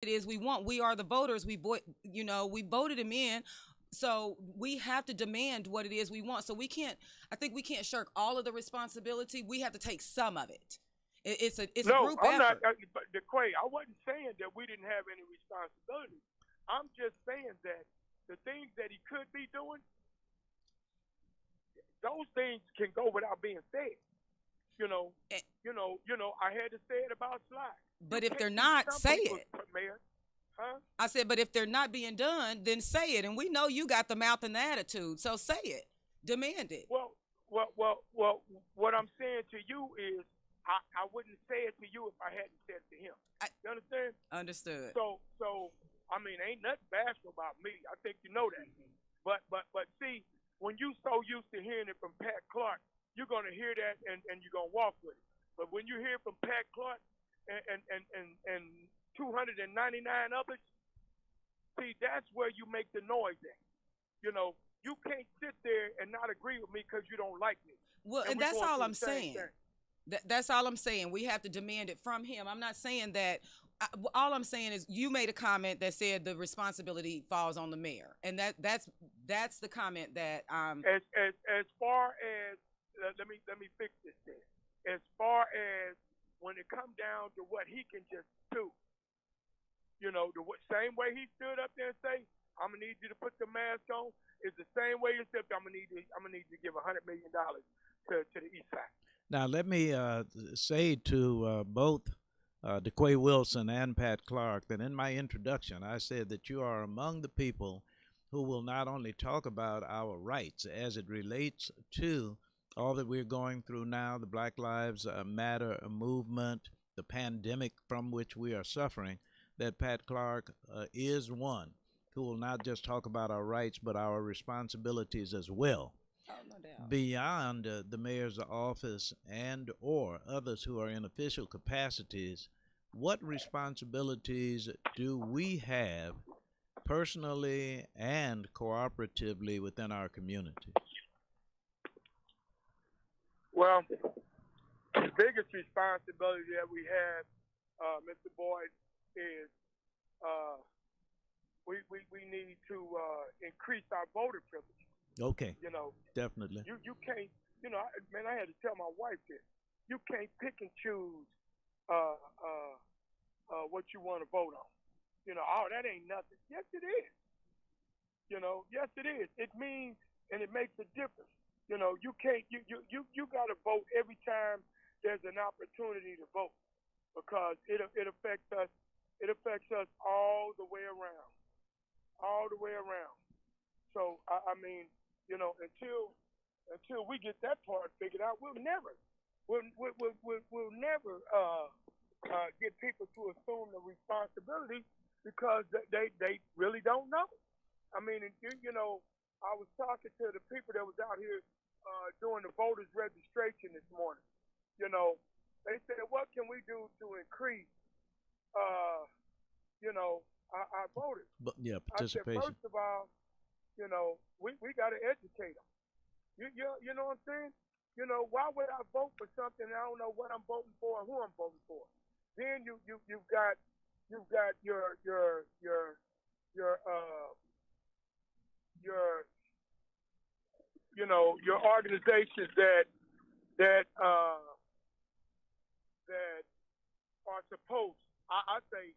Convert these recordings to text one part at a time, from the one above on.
it is we want. We are the voters. We voted him in. So we have to demand what it is we want. So we can't. I think we can't shirk all of the responsibility. We have to take some of it. It's a No, group I'm not. effort. But DeQuay, I wasn't saying that we didn't have any responsibility. I'm just saying that the things that he could be doing, those things can go without being said. You know, Eh, I had to say it about Sly. You But if they're can't beat not, some say people's it. mayor, huh? I said, but if they're not being done, then say it. And we know you got the mouth and the attitude, so say it, demand it. Well, well. What I'm saying to you is, I wouldn't say it to you if I hadn't said it to him. I You understand? understood. So I mean, ain't nothing bashful about me. I think you know that. But see, when you so used to hearing it from Pat Clark, you're gonna hear that and you're gonna walk with it. But when you hear it from Pat Clark and 299 others, see that's where you make the noise at. You can't sit there and not agree with me because you don't like me, Well, and and we're that's going all through I'm the same saying. thing. That's all I'm saying. We have to demand it from him. I'm not saying that. All I'm saying is you made a comment that said the responsibility falls on the mayor, and that's the comment that As far as let me fix this thing. As far as when it comes down to what he can just do, the same way he stood up there and say, "I'm gonna need you to put the mask on," is the same way he said, "I'm gonna need you to give $100 million to the East Side." Now, let me say to both DeQuay Wilson and Pat Clark that in my introduction, I said that you are among the people who will not only talk about our rights as it relates to all that we're going through now, the Black Lives Matter movement, the pandemic from which we are suffering, that Pat Clark is one who will not just talk about our rights, but our responsibilities as well oh no doubt. beyond the mayor's office and or others who are in official capacities. What responsibilities do we have personally and cooperatively within our community? Well, the biggest responsibility that we have, Mr. Boyd, is uh, we need to increase our voter privilege. Okay, You know, definitely. you can't. Man, I had to tell my wife this. You can't pick and choose uh, uh, what you want to vote on. Oh, that ain't nothing. Yes, it is. Yes, it is. It means and it makes a difference. You can't. You got to vote every time there's an opportunity to vote because it affects us. It affects us all the way around, all the way around. So I mean, until we get that part figured out, we'll never get people to assume the responsibility because they really don't know. I mean, I was talking to the people that was out here doing the voters registration this morning. You know, they said, what can we do to increase, uh, our voters? But yeah, I said, participation. first of all, we got to educate them. You know what I'm saying? Why would I vote for something I don't know what I'm voting for or who I'm voting for? Then you've got your your organizations that are supposed I say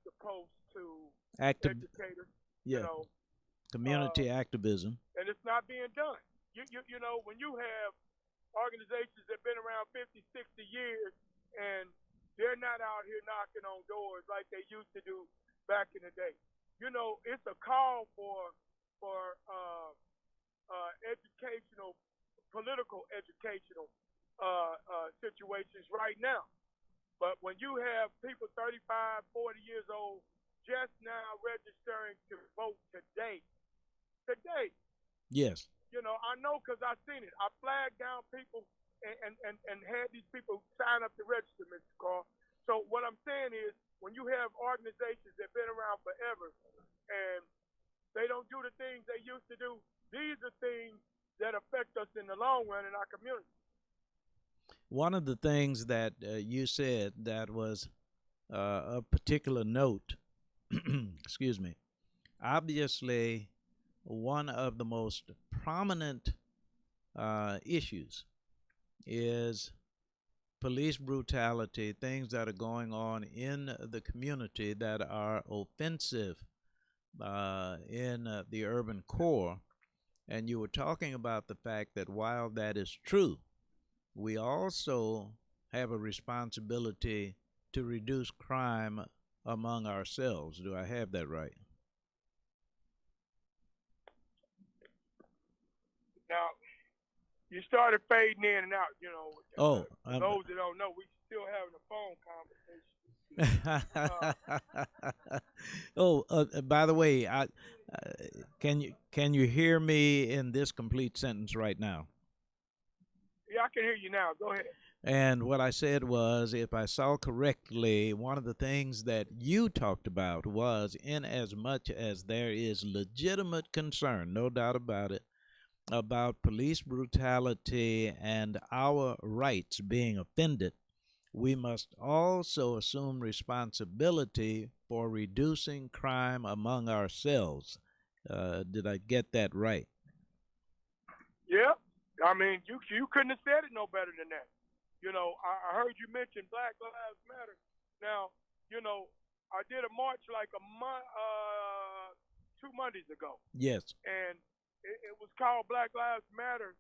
supposed to Active, educate us. You yeah, know, uh, community activism. and it's not being done. When you have organizations that have been around 50, 60 years and they're not out here knocking on doors like they used to do back in the day. It's a call for educational, political educational situations right now. But when you have people 35, 40 years old just now registering to vote today, Yes. I know because I seen it. I flagged down people and had these people sign up to register, Mr. Carl. So what I'm saying is, when you have organizations that have been around forever and they don't do the things they used to do, these are things that affect us in the long run in our community. One of the things that you said that was of particular note, excuse me, obviously one of the most prominent issues is police brutality, things that are going on in the community that are offensive in the urban core. And you were talking about the fact that while that is true, we also have a responsibility to reduce crime among ourselves. Do I have that right? Now, you started fading in and out. Oh, For those that don't know, we still having a phone conversation. oh, by the way, can you hear me in this complete sentence right now? Yeah, I can hear you now. Go ahead. And what I said was, if I saw correctly, one of the things that you talked about was, in as much as there is legitimate concern, no doubt about it, about police brutality and our rights being offended, we must also assume responsibility for reducing crime among ourselves. Did I get that right? Yeah. I mean, you couldn't have said it no better than that. I heard you mention Black Lives Matter. Now, I did a march like 2 Mondays ago. Yes. And it was called Black Lives Matter,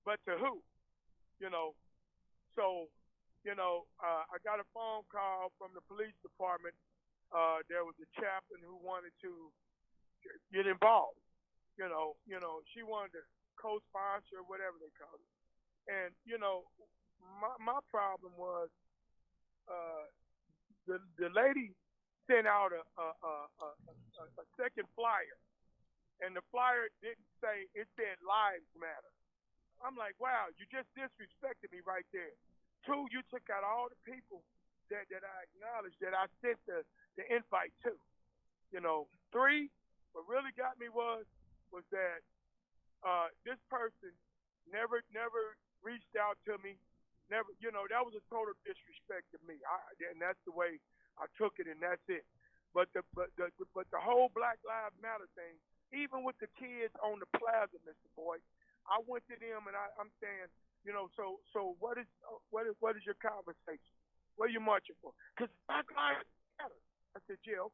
but to who? So, I got a phone call from the police department. There was a chaplain who wanted to get involved. She wanted to co-sponsor, whatever they call it. And my problem was the lady sent out a second flyer, and the flyer didn't say, it said Lives Matter. I'm like, wow, you just disrespected me right there. 2, you took out all the people that I acknowledged that I sent the invite to. 3, what really got me was that this person never reached out to me. Never, that was a total disrespect to me. And that's the way I took it, and that's it. But the whole Black Lives Matter thing, even with the kids on the plaza, Mr. Boyd, I went to them and I'm saying, so what is your conversation? What are you marching for? Because Black Lives Matter. I said, Jill.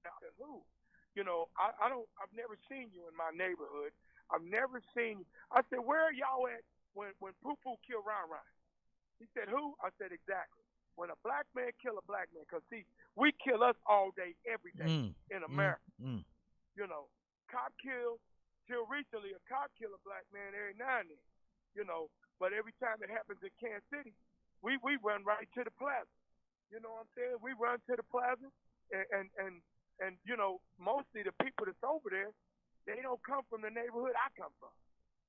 Now, who? I've never seen you in my neighborhood. I've never seen you. I said, where are y'all at when Poo Poo killed Ron Ron? He said, who? I said, exactly. When a black man kill a black man, because see, we kill us all day, every day in America. Cop kill, till recently, a cop kill a black man every now and then, but every time it happens in Kansas City, we run right to the plaza. You know what I'm saying? We run to the plaza, and mostly the people that's over there, they don't come from the neighborhood I come from.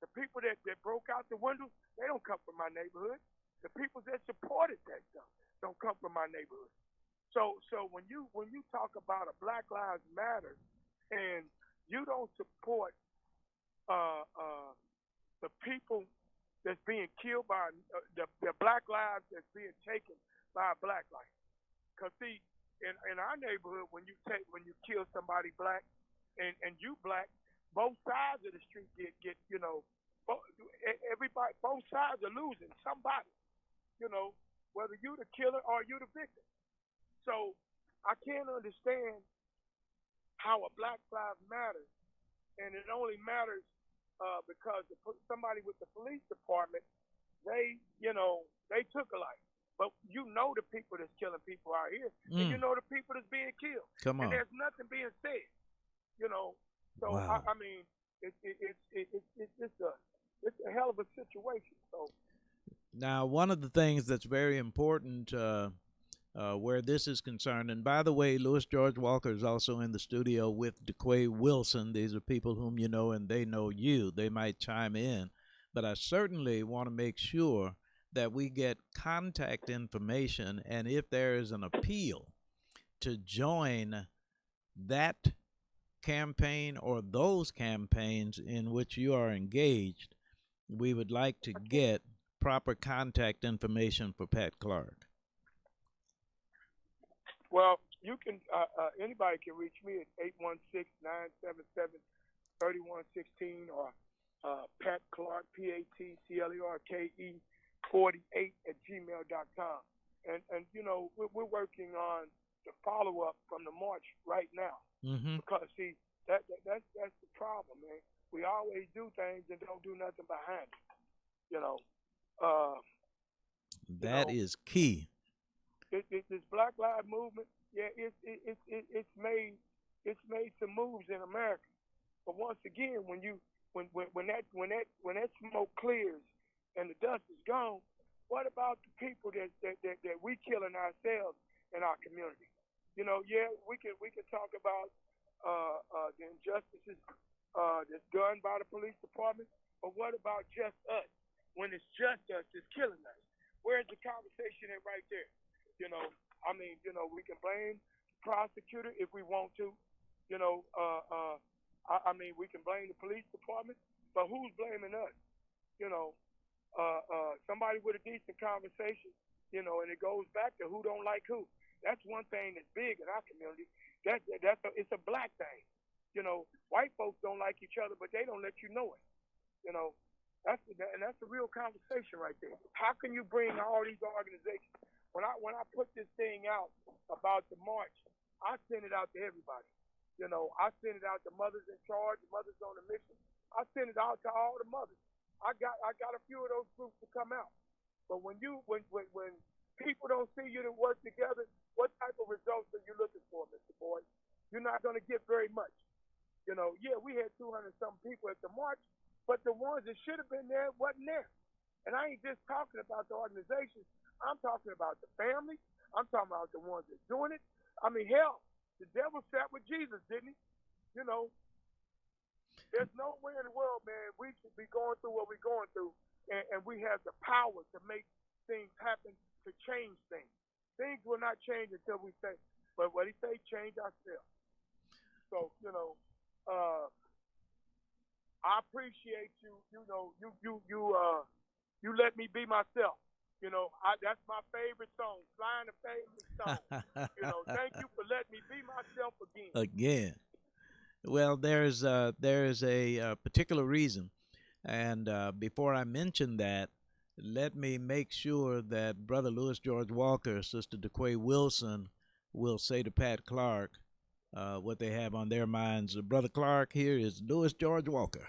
The people that broke out the windows, they don't come from my neighborhood. The people that supported that stuff don't come from my neighborhood. So when you talk about a Black Lives Matter and you don't support the people that's being killed by the black lives that's being taken by a black life, because see, in our neighborhood, when you kill somebody black and you black, both sides of the street get everybody, both sides are losing somebody, whether you the killer or you the victim. So I can't understand how a Black Lives Matter, and it only matters because somebody with the police department, they took a life. But the people that's killing people out here, and the people that's being killed. Come on. And there's nothing being said. So wow. I mean, it's a hell of a situation. So now, one of the things that's very important where this is concerned, and by the way, Louis George Walker is also in the studio with KUAW Wilson. These are people whom you know and they know you. They might chime in, but I certainly want to make sure that we get contact information, and if there is an appeal to join that campaign or those campaigns in which you are engaged, we would like to get proper contact information for Pat Clark. Well, you can. Anybody can reach me at 816-977-3116 or Pat Clark, PATCLERKE 48 at gmail.com. And you know we're working on the follow up from the march right now Mm-hmm. because see that's the problem, man. We always do things and don't do nothing behind it. You know, uh, you That know, is key. this Black Lives Movement, yeah, it's made some moves in America. But once again, when that smoke clears and the dust is gone, what about the people that we killing ourselves in our community? You know, yeah, we can talk about the injustices that's done by the police department, but what about just us? When it's just us that's killing us, where's the conversation at right there? You know, I mean, you know, we can blame the prosecutor if we want to. You know, I mean, we can blame the police department, but who's blaming us? You know, somebody with a decent conversation, you know, and it goes back to who don't like who. That's one thing that's big in our community. It's a black thing. You know, white folks don't like each other, but they don't let you know it. You know, that's a real conversation right there. How can you bring all these organizations? When I put this thing out about the march, I send it out to everybody. You know, I send it out to mothers in charge, mothers on a mission. I send it out to all the mothers. I got a few of those groups to come out. But when people don't see you to work together, what type of results are you looking for, Mr. Boyd? You're not going to get very much. You know, yeah, we had 200-something people at the march, but the ones that should have been there wasn't there. And I ain't just talking about the organizations. I'm talking about the family. I'm talking about the ones that's doing it. I mean, hell, the devil sat with Jesus, didn't he? You know, there's nowhere in the world, man, we should be going through what we're going through, and we have the power to make things happen, to change things. Things will not change until we say, but what he say, change ourselves. So, you know, I appreciate you. You know, you let me be myself. You know, that's my favorite song, Flying the Favorite Song. You know, thank you for letting me be myself again. Again. Well, there is a particular reason, and before I mention that, let me make sure that Brother Louis George Walker, Sister DeQuay Wilson, will say to Pat Clark what they have on their minds. Brother Clark, here is Louis George Walker.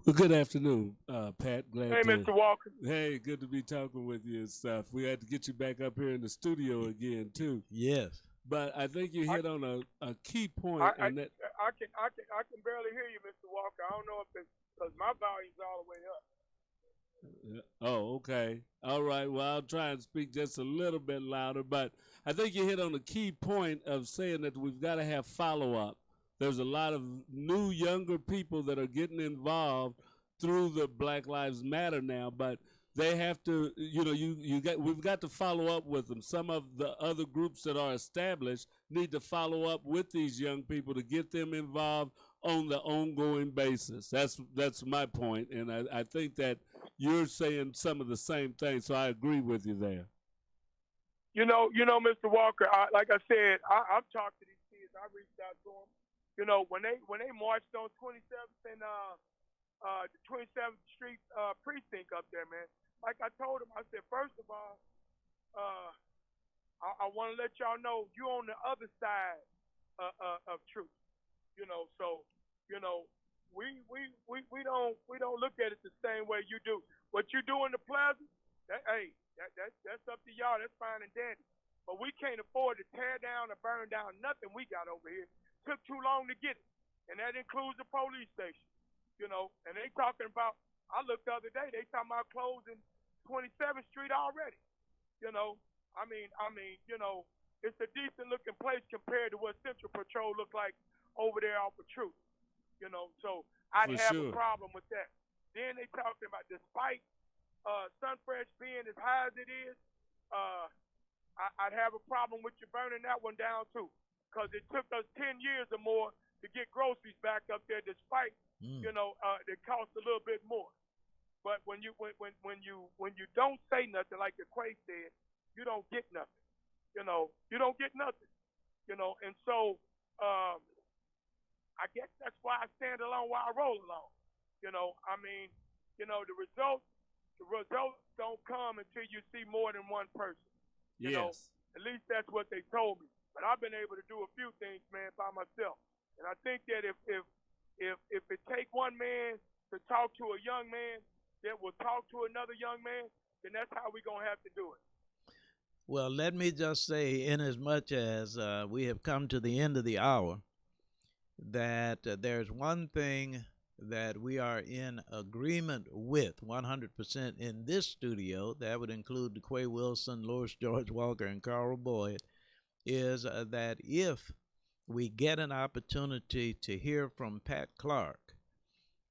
Well, good afternoon, Pat. Hey, Mr. Walker. Hey, good to be talking with you and stuff. We had to get you back up here in the studio again too. Yes. But I think you hit on a key point. I can barely hear you, Mr. Walker. I don't know if it's because my volume's all the way up. Oh, okay. All right. Well, I'll try and speak just a little bit louder. But I think you hit on a key point of saying that we've got to have follow-up. There's a lot of new, younger people that are getting involved through the Black Lives Matter now, but they have to, you know, we've got to follow up with them. Some of the other groups that are established need to follow up with these young people to get them involved on the ongoing basis. That's my point, and I think that you're saying some of the same things, so I agree with you there. You know, Mr. Walker. Like I said, I've talked to these kids. I reached out to them. You know, when they marched on 27th and the 27th Street precinct up there, man. Like I told them, I said, first of all, I want to let y'all know you're on the other side of truth. You know, so you know we don't look at it the same way you do. What you do in the plaza, that's up to y'all. That's fine and dandy. But we can't afford to tear down or burn down nothing we got over here. Took too long to get it, and that includes the police station. You know, and they talking about. I looked the other day. They talking about closing 27th Street already. You know, I mean, you know, it's a decent looking place compared to what Central Patrol looked like over there off of Truth. You know, so I'd have a problem with that. Then they talking about, despite Sunfresh being as high as it is, I'd have a problem with you burning that one down too, because it took us 10 years or more to get groceries back up there, despite you know it costs a little bit more. But when you don't say nothing, like the Quay said, you don't get nothing. You don't get nothing. And so I guess that's why I stand alone while I roll alone. I mean, the results don't come until you see more than one person. Yes. At least that's what they told me. But I've been able to do a few things, man, by myself. And I think that if it take one man to talk to a young man that will talk to another young man, then that's how we're gonna have to do it. Well, let me just say, inasmuch as we have come to the end of the hour, that there's one thing that we are in agreement with 100% in this studio, that would include DeQuay Wilson, Louis George Walker, and Carl Boyd, is that if we get an opportunity to hear from Pat Clark,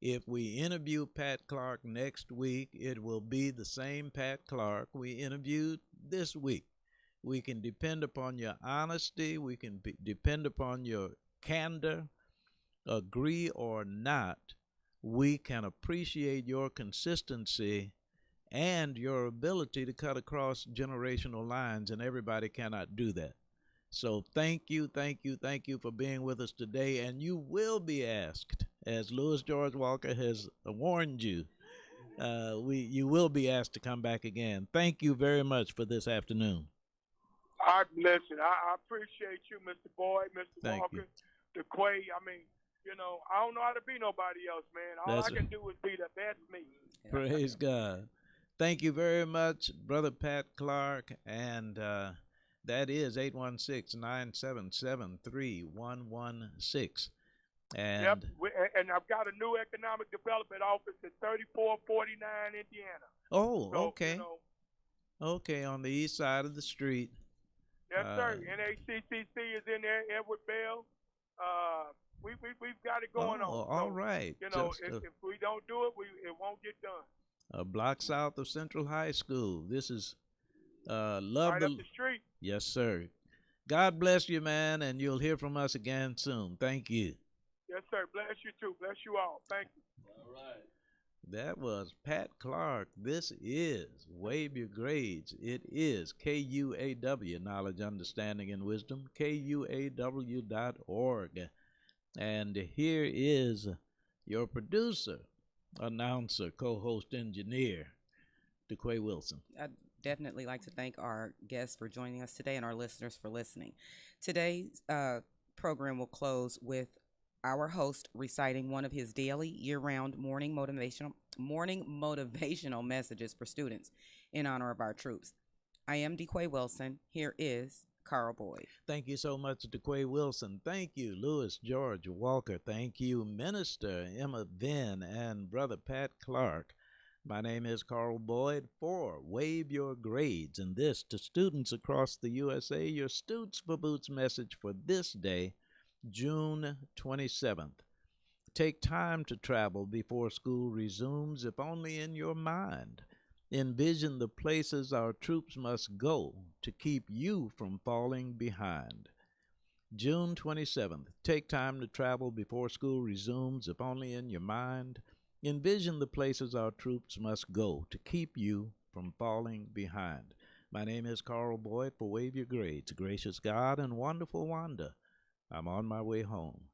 if we interview Pat Clark next week, it will be the same Pat Clark we interviewed this week. We can depend upon your honesty. We can depend upon your candor. Agree or not, we can appreciate your consistency and your ability to cut across generational lines, and everybody cannot do that. So thank you for being with us today, and you will be asked, as Louis George Walker has warned you, you will be asked to come back again. Thank you very much for this afternoon. Listen, I appreciate you, Mr. Boyd, Mr. Thank Walker, DeQuay. I mean, I don't know how to be nobody else, man. All I can do is be the best me. Praise God. Thank you very much, Brother Pat Clark, and that is 816-977-3116. And yep, and I've got a new economic development office at 3449 Indiana. Oh, so, okay. Okay, on the east side of the street. Yes, sir. NACCC is in there. Edward Bell. We've got it going on. All right. If we don't do it, it won't get done. A block south of Central High School. This is right up the street. Yes, sir. God bless you, man, and you'll hear from us again soon. Thank you. Yes, sir. Bless you too. Bless you all. Thank you. All right. That was Pat Clark. This is Wave Your Grades. It is KUAW, Knowledge, Understanding, and Wisdom, KUAW.org. And here is your producer, announcer, co-host, engineer, DeQuay Wilson. I'd definitely like to thank our guests for joining us today and our listeners for listening. Today's program will close with our host reciting one of his daily year-round morning motivational messages for students in honor of our troops. I am DeQuay Wilson. Here is Carl Boyd. Thank you so much, DeQuay Wilson. Thank you, Louis George Walker. Thank you, Minister Emma Venn and Brother Pat Clark. My name is Carl Boyd for Wave Your Grades, and this to students across the USA, your Students for Boots message for this day, June 27th. Take time to travel before school resumes, if only in your mind. Envision the places our troops must go to keep you from falling behind. June 27th. Take time to travel before school resumes, if only in your mind. Envision the places our troops must go to keep you from falling behind. My name is Carl Boyd for Wave Your Grades. Gracious God and wonderful Wanda, I'm on my way home.